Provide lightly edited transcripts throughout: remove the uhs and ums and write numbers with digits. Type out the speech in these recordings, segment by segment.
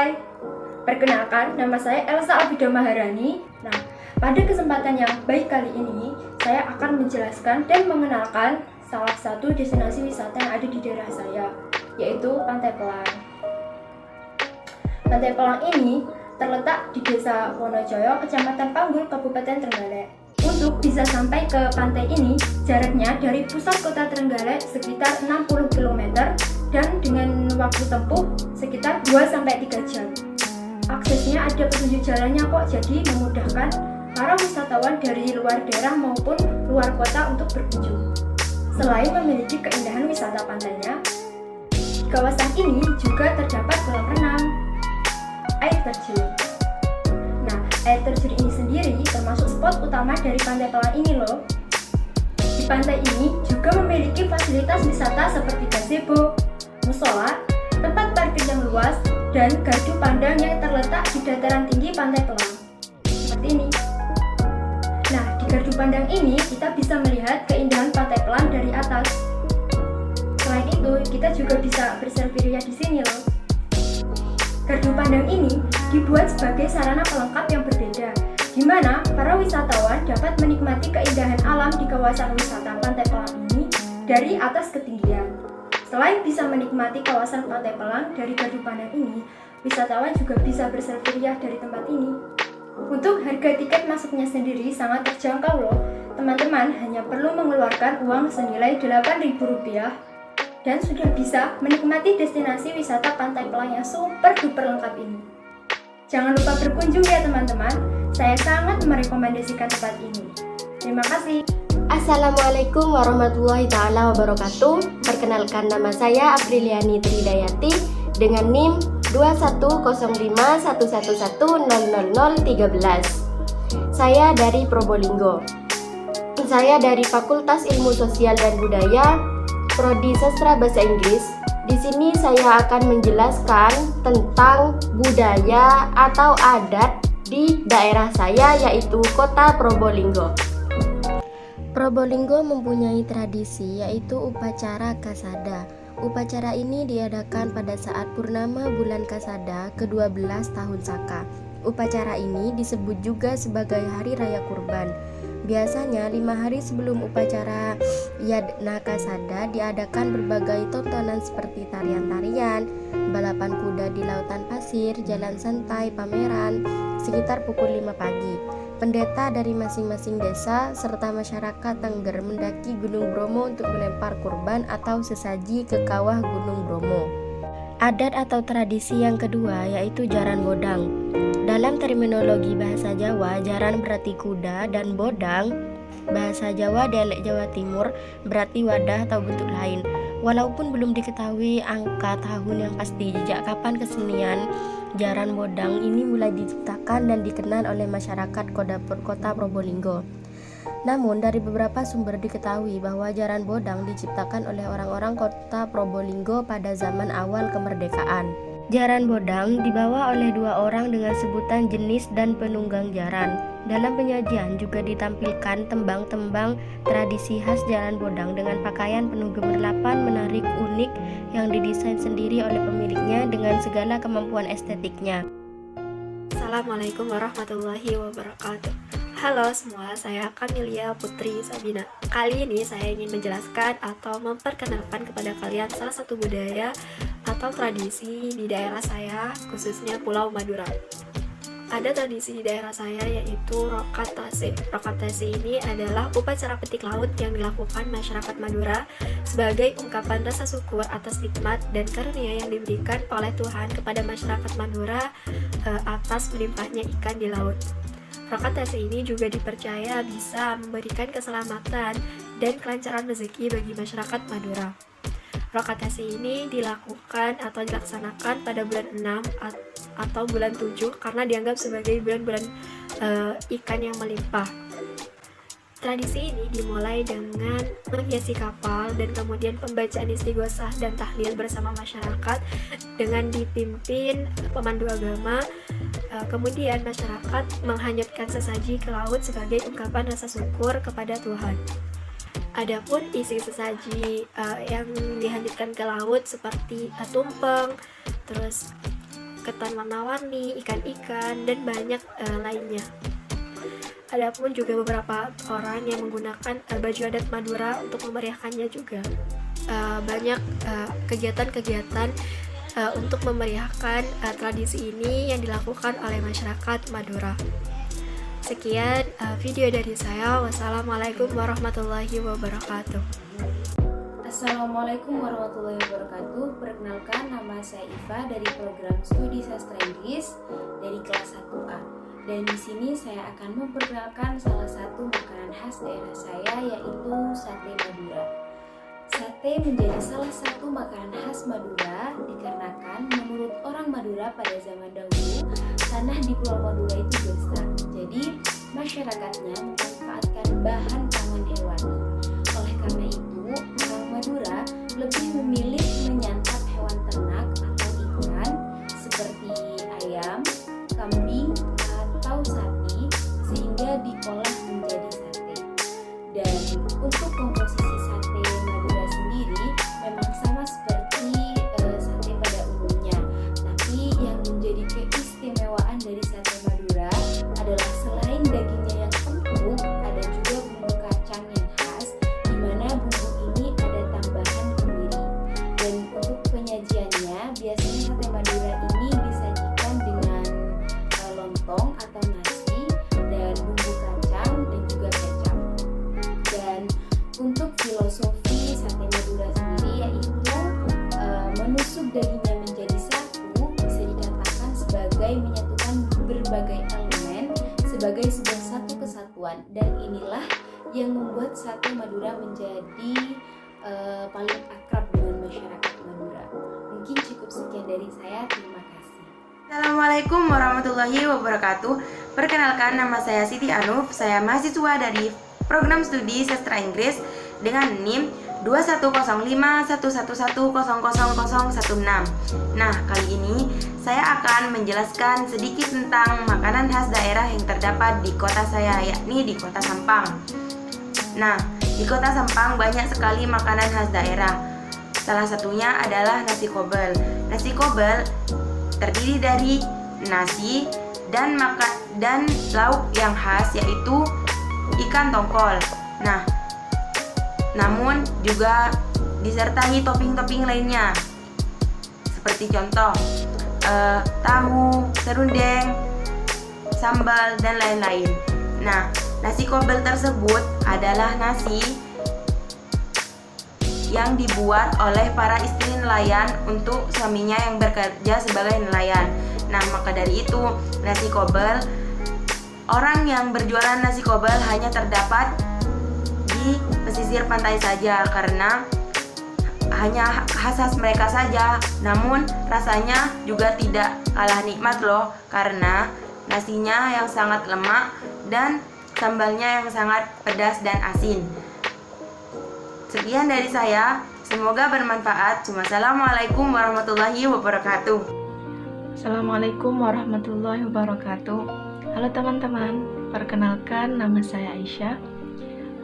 Hai, perkenalkan nama saya Elsa Abida Maharani. Nah, pada kesempatan yang baik kali ini, saya akan menjelaskan dan mengenalkan salah satu destinasi wisata yang ada di daerah saya, yaitu Pantai Pelang. Pantai Pelang ini terletak di Desa Wonojoyo, Kecamatan Panggul, Kabupaten Trenggalek. Untuk bisa sampai ke pantai ini, jaraknya dari pusat kota Trenggalek sekitar 60 km dan dengan waktu tempuh sekitar 2-3 jam. Aksesnya ada petunjuk jalannya kok, jadi memudahkan para wisatawan dari luar daerah maupun luar kota untuk berkunjung. Selain memiliki keindahan wisata pantainya, di kawasan ini juga terdapat kolam renang, air terjun. Nah, air terjun ini sendiri termasuk spot utama dari Pantai Pelang ini loh. Di pantai ini juga memiliki fasilitas wisata seperti gazebo, musola, tempat parkir yang luas, dan gardu pandang yang terletak di dataran tinggi Pantai Pelang. Seperti ini. Nah, di gardu pandang ini kita bisa melihat keindahan Pantai Pelang dari atas. Selain itu, kita juga bisa berselfie di sini loh. Gardu pandang ini dibuat sebagai sarana pelengkap yang berbeda, di mana para wisatawan dapat menikmati keindahan alam di kawasan wisata Pantai Pelang ini dari atas ketinggian. Selain bisa menikmati kawasan Pantai Pelang dari gardu pandang ini, wisatawan juga bisa berselfie dari tempat ini. Untuk harga tiket masuknya sendiri sangat terjangkau loh. Teman-teman hanya perlu mengeluarkan uang senilai Rp8.000 dan sudah bisa menikmati destinasi wisata Pantai Pelang yang super duper lengkap ini. Jangan lupa berkunjung ya teman-teman. Saya sangat merekomendasikan tempat ini. Terima kasih. Assalamualaikum warahmatullahi taala wabarakatuh. Perkenalkan, nama saya Apriliani Tridayati dengan NIM 2105111000013. Saya dari Probolinggo. Saya dari Fakultas Ilmu Sosial dan Budaya, Prodi Sastra Bahasa Inggris. Di sini saya akan menjelaskan tentang budaya atau adat di daerah saya, yaitu Kota Probolinggo. Probolinggo mempunyai tradisi yaitu upacara Kasada. Upacara ini diadakan pada saat purnama bulan Kasada ke-12 tahun Saka. Upacara ini disebut juga sebagai Hari Raya Kurban. Biasanya 5 hari sebelum upacara Yadna Kasada diadakan berbagai tontonan seperti tarian-tarian, balapan kuda di lautan pasir, jalan santai, pameran, sekitar pukul 5 pagi. Pendeta dari masing-masing desa serta masyarakat Tengger mendaki Gunung Bromo untuk melempar kurban atau sesaji ke kawah Gunung Bromo. Adat atau tradisi yang kedua yaitu jaran bodang. Dalam terminologi bahasa Jawa, jaran berarti kuda dan bodang bahasa Jawa dialek Jawa Timur berarti wadah atau bentuk lain. Walaupun belum diketahui angka tahun yang pasti sejak kapan kesenian jaran bodang ini mulai diciptakan dan dikenal oleh masyarakat kota Probolinggo. Namun dari beberapa sumber diketahui bahwa jaran bodang diciptakan oleh orang-orang kota Probolinggo pada zaman awal kemerdekaan. Jaran bodang dibawa oleh 2 orang dengan sebutan jenis dan penunggang jaran. Dalam penyajian juga ditampilkan tembang-tembang tradisi khas jaran bodang dengan pakaian penuh gemerlapan menarik unik yang didesain sendiri oleh pemiliknya dengan segala kemampuan estetiknya. Assalamualaikum warahmatullahi wabarakatuh. Halo semua, saya Kamilia Putri Sabina. Kali ini saya ingin menjelaskan atau memperkenalkan kepada kalian salah satu budaya atau tradisi di daerah saya, khususnya Pulau Madura. Ada tradisi di daerah saya yaitu Rokatase. Rokatase ini adalah upacara petik laut yang dilakukan masyarakat Madura sebagai ungkapan rasa syukur atas nikmat dan karunia yang diberikan oleh Tuhan kepada masyarakat Madura atas melimpahnya ikan di laut. Rokatase ini juga dipercaya bisa memberikan keselamatan dan kelancaran rezeki bagi masyarakat Madura. Rokatase ini dilakukan atau dilaksanakan pada bulan 6 atau bulan 7 karena dianggap sebagai bulan-bulan ikan yang melimpah. Tradisi ini dimulai dengan menghiasi kapal dan kemudian pembacaan istighosah dan tahlil bersama masyarakat dengan dipimpin pemandu agama. Kemudian masyarakat menghanyutkan sesaji ke laut sebagai ungkapan rasa syukur kepada Tuhan. Adapun isi sesaji yang dihanyutkan ke laut seperti tumpeng, terus ketan warna-warni, ikan-ikan, dan banyak lainnya. Adapun juga beberapa orang yang menggunakan baju adat Madura untuk memeriahkannya juga. Banyak kegiatan-kegiatan untuk memeriahkan tradisi ini yang dilakukan oleh masyarakat Madura. Sekian video dari saya. Wassalamualaikum warahmatullahi wabarakatuh. Assalamualaikum warahmatullahi wabarakatuh. Perkenalkan, nama saya Iva dari program studi sastra Inggris dari kelas 1A. Dan di sini saya akan memperkenalkan salah satu makanan khas daerah saya, yaitu sate Madura. Sate menjadi salah satu makanan khas Madura dikarenakan menurut orang Madura pada zaman dahulu, tanah di Pulau Madura itu besar. Jadi masyarakatnya memanfaatkan bahan pangan hewani. Oleh karena itu, orang Madura lebih memilih menyantap hewan ternak atau ikan seperti ayam, kambing, atau sapi sehingga diolah menjadi sate. Dan untuk komposisi sate Madura sendiri memang sama seperti sate pada umumnya. Tapi yang menjadi keistimewaan dari sate Madura adalah selain dagingnya yang empuk, ada juga bumbu kacang yang khas, di mana bumbu ini ada tambahan kemiri. Dan untuk penyajiannya, biasanya sate Madura ini disajikan dengan lontong atau nasi dan bumbu kacang dan juga kecap. Dan untuk filosofi sate Madura sendiri yaitu menusuk dagingnya menjadi satu, bisa dikatakan sebagai menyatukan berbagai elemen sebagai sebuah satu kesatuan. Dan inilah yang membuat sate Madura menjadi paling akrab dengan masyarakat Madura. Mungkin cukup sekian dari saya, terima kasih. Assalamualaikum warahmatullahi wabarakatuh. Perkenalkan, nama saya Siti Anuf. Saya mahasiswa dari program studi sastra Inggris dengan NIM 210511100016. Nah, kali ini saya akan menjelaskan sedikit tentang makanan khas daerah yang terdapat di kota saya, yakni di Kota Sampang. Nah, di Kota Sampang banyak sekali makanan khas daerah. Salah satunya adalah nasi kobel. Nasi kobel terdiri dari nasi dan lauk yang khas, yaitu ikan tongkol. Nah, namun juga disertai topping-topping lainnya seperti contoh tahu, serundeng, sambal, dan lain-lain. Nah, nasi kobel tersebut adalah nasi yang dibuat oleh para istri nelayan untuk suaminya yang bekerja sebagai nelayan. Nah, maka dari itu nasi kobel, orang yang berjualan nasi kobel hanya terdapat di pesisir pantai saja, karena hanya khas mereka saja. Namun rasanya juga tidak kalah nikmat loh, karena nasinya yang sangat lemak dan sambalnya yang sangat pedas dan asin. Sekian dari saya, semoga bermanfaat. Wassalamualaikum warahmatullahi wabarakatuh. Assalamualaikum warahmatullahi wabarakatuh. Halo teman-teman, perkenalkan, nama saya Aisyah.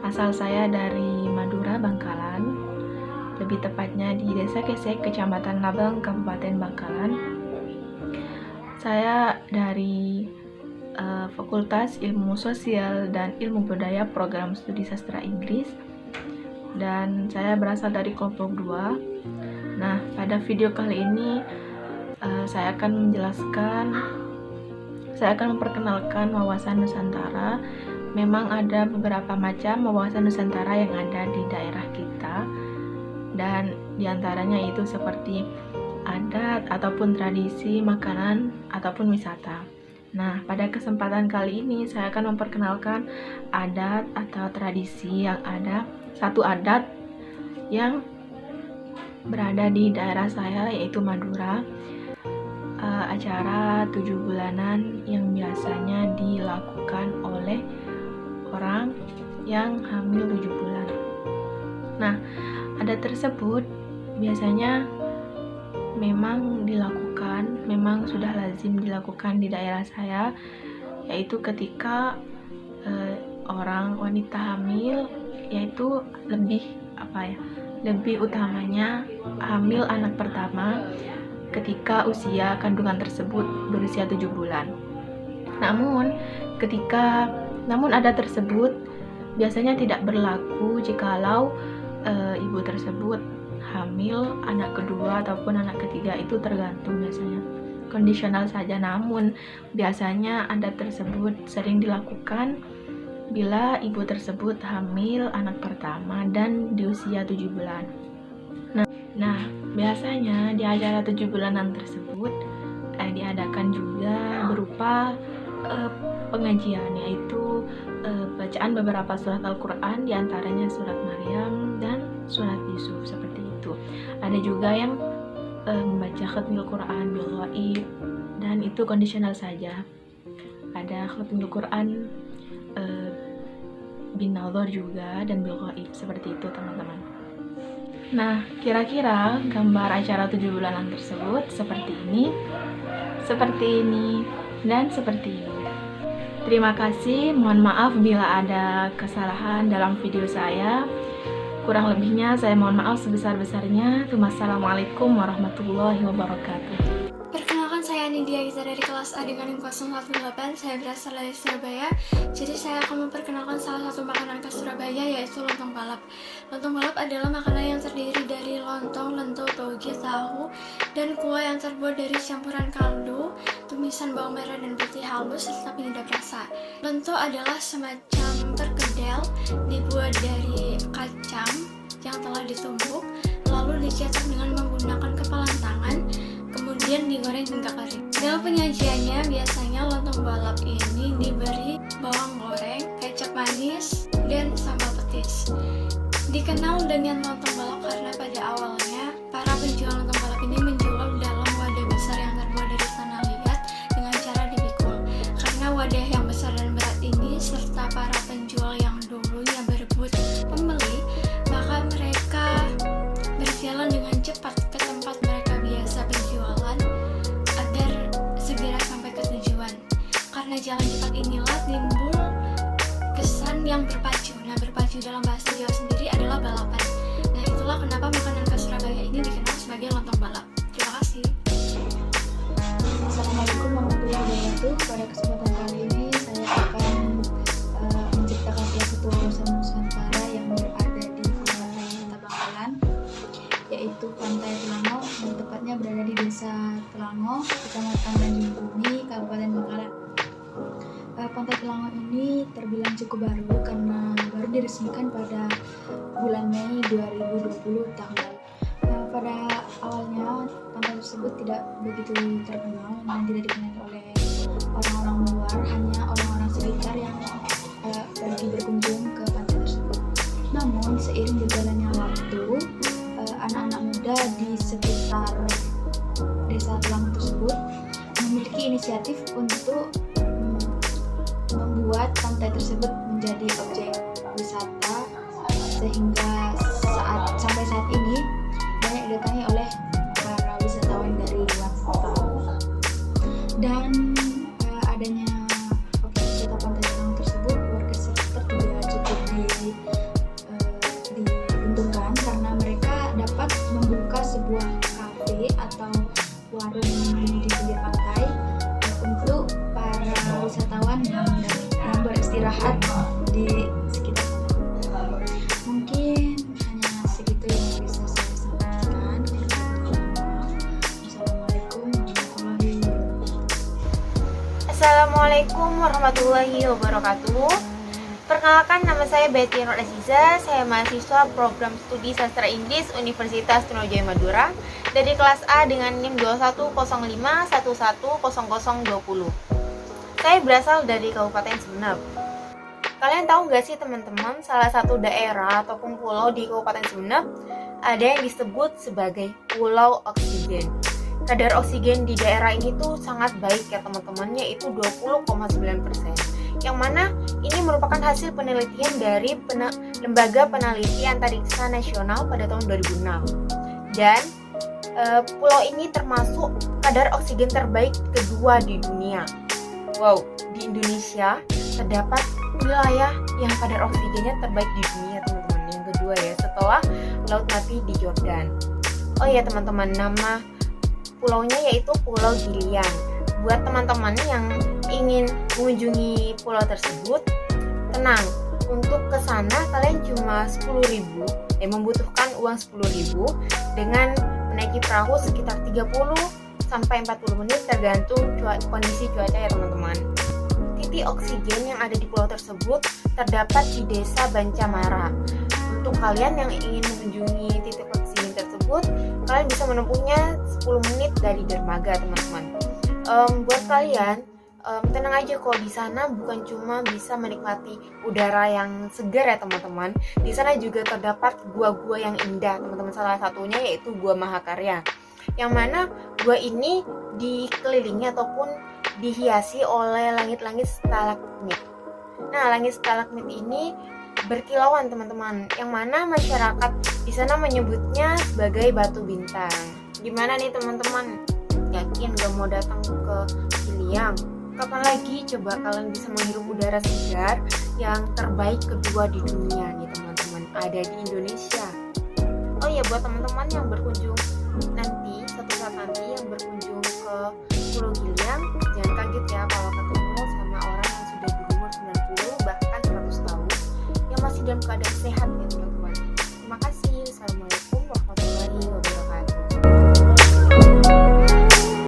Asal saya dari Madura, Bangkalan. Lebih tepatnya di Desa Kesek, Kecamatan Labang, Kabupaten Bangkalan. Saya dari Fakultas Ilmu Sosial dan Ilmu Budaya Program Studi Sastra Inggris, dan saya berasal dari kelompok 2. Nah, pada video kali ini saya akan memperkenalkan wawasan Nusantara. Memang ada beberapa macam wawasan Nusantara yang ada di daerah kita, dan diantaranya itu seperti adat ataupun tradisi, makanan ataupun wisata. Nah, pada kesempatan kali ini saya akan memperkenalkan adat atau tradisi yang ada. Satu adat yang berada di daerah saya, yaitu Madura. Acara 7 bulanan yang biasanya dilakukan oleh orang yang hamil 7 bulan. Nah, adat tersebut biasanya memang sudah lazim dilakukan di daerah saya, yaitu ketika orang wanita hamil, yaitu lebih utamanya hamil anak pertama. ketika usia kandungan tersebut berusia 7 bulan. Namun ada tersebut biasanya tidak berlaku jikalau ibu tersebut hamil anak kedua ataupun anak ketiga, itu tergantung biasanya. Kondisional saja, namun biasanya adat tersebut sering dilakukan bila ibu tersebut hamil anak pertama dan di usia 7 bulan. Nah, biasanya di acara 7 bulanan tersebut diadakan juga berupa pengajian, yaitu bacaan beberapa surat Al-Quran, diantaranya surat Maryam dan surat Yusuf, seperti itu. Ada juga yang membaca khatmil Quran bil ghaib, dan itu kondisional saja. Ada khatmil Quran bin nazar juga dan bil ghaib, seperti itu teman-teman. Nah, kira-kira gambar acara 7 bulanan tersebut seperti ini, dan seperti ini. Terima kasih, mohon maaf bila ada kesalahan dalam video saya. Kurang lebihnya saya mohon maaf sebesar-besarnya. Wassalamualaikum warahmatullahi wabarakatuh. Perkenalkan, saya Nidia Gita dari kelas A dengan NIM 018. Saya berasal dari Surabaya. Jadi saya akan memperkenalkan salah satu makanan khas Surabaya, yaitu lontong balap. Lontong balap adalah makanan yang terdiri dari lontong, lento, toge, tahu, dan kuah yang terbuat dari campuran kaldu, tumisan bawang merah dan putih halus, serta penyedap rasa. Lento adalah semacam perkedel dibuat dari kacang yang telah ditumbuk, lalu dicetak dengan menggunakan kepalan tangan, kemudian digoreng hingga kering. Dalam penyajiannya, biasanya lontong balap ini diberi bawang goreng, kecap manis, dan sambal petis. Dikenal dengan lontong balap karena pada awalnya para penjual lontong balap ini menjual dalam wadah besar yang terbuat dari tanah liat dengan cara dipikul. Karena wadah yang besar dan berat ini serta para penjual yang dulunya berebut pembeli, maka mereka berjalan dengan cepat ke tempat mereka biasa penjualan agar segera sampai ke tujuan. Karena jalan cepat inilah timbul kesan yang berpacu. Nah, berpacu dalam bahasa Jawa sendiri adalah balapan. Nah, itulah kenapa makanan khas Surabaya ini dikenal sebagai lontong balap. Terima kasih. Assalamualaikum warahmatullahi wabarakatuh. Pada kesempatan kali ini saya akan menceritakan salah satu kawasan Nusantara yang berada di Kabupaten Kota Bangkalan, yaitu Pantai Telango, dan tepatnya berada di Desa Telango, Kecamatan Tanjung Bumi, Kabupaten Bangkalan. Pantai Telango ini terbilang cukup baru karena baru diresmikan pada bulan Mei 2020 tahun lalu. Pada awalnya pantai tersebut tidak begitu terkenal dan tidak dikenal oleh orang-orang luar, hanya orang-orang sekitar yang pergi berkunjung ke pantai tersebut. Namun seiring berjalannya waktu, anak-anak muda di sekitar Desa Telango tersebut memiliki inisiatif untuk membuat pantai tersebut menjadi objek wisata, sehingga sampai saat ini banyak didatangi oleh para wisatawan dari luar kota. Dan adanya objek wisata Pantai Telango tersebut, warga sekitar juga cukup diuntungkan karena mereka dapat membuka sebuah kafe atau warung di pinggir pantai untuk para wisatawan yang beristirahat di sekitar pantai. Mungkin hanya segitu yang bisa saya sampaikan. Assalamualaikum warahmatullahi wabarakatuh. Perkenalkan, nama saya Betty Nur Aziza. Saya mahasiswa program studi sastra Inggris Universitas Trunojoyo Madura dari kelas A dengan NIM 2105110020. Saya berasal dari Kabupaten Sumeneb. Kalian tahu nggak sih teman-teman, salah satu daerah ataupun pulau di Kabupaten Sumeneb ada yang disebut sebagai Pulau Oksigen. Kadar oksigen di daerah ini tuh sangat baik ya teman-teman, yaitu 20,9%. Yang mana ini merupakan hasil penelitian dari Lembaga Peneliti Antariksa Nasional pada tahun 2006. Dan pulau ini termasuk kadar oksigen terbaik kedua di dunia. Wow, di Indonesia terdapat wilayah yang kadar oksigennya terbaik di dunia teman-teman. Yang kedua ya, setelah Laut Mati di Jordan. Oh ya teman-teman, nama pulaunya yaitu Pulau Gilian. Buat teman-teman yang ingin mengunjungi pulau tersebut, tenang, untuk ke sana kalian cuma 10.000, membutuhkan uang 10.000 dengan menaiki perahu sekitar 30 sampai 40 menit tergantung kondisi cuaca ya teman-teman. Titik oksigen yang ada di pulau tersebut terdapat di Desa Bancamara. Untuk kalian yang ingin mengunjungi titik oksigen tersebut, kalian bisa menempuhnya 10 menit dari dermaga teman-teman. Buat kalian, tenang aja kok, di sana bukan cuma bisa menikmati udara yang segar ya teman-teman. Di sana juga terdapat gua-gua yang indah teman-teman. Salah satunya yaitu Gua Mahakarya, yang mana gua ini dikelilingi ataupun dihiasi oleh langit-langit stalagmit. Nah, langit stalagmit ini berkilauan teman-teman, yang mana masyarakat di sana menyebutnya sebagai batu bintang. Gimana nih teman-teman? Yakin gak mau datang ke Gilian? Kapan lagi coba kalian bisa menghirup udara segar yang terbaik kedua di dunia nih teman-teman, ada di Indonesia. Oh iya, buat teman-teman yang berkunjung nanti, suatu saat nanti yang berkunjung ke Pulau Gilian, jangan kaget ya kalau ketemu sama orang yang sudah berumur 90 bahkan 100 tahun yang masih dalam keadaan sehat ya teman-teman. Terima kasih. Assalamualaikum.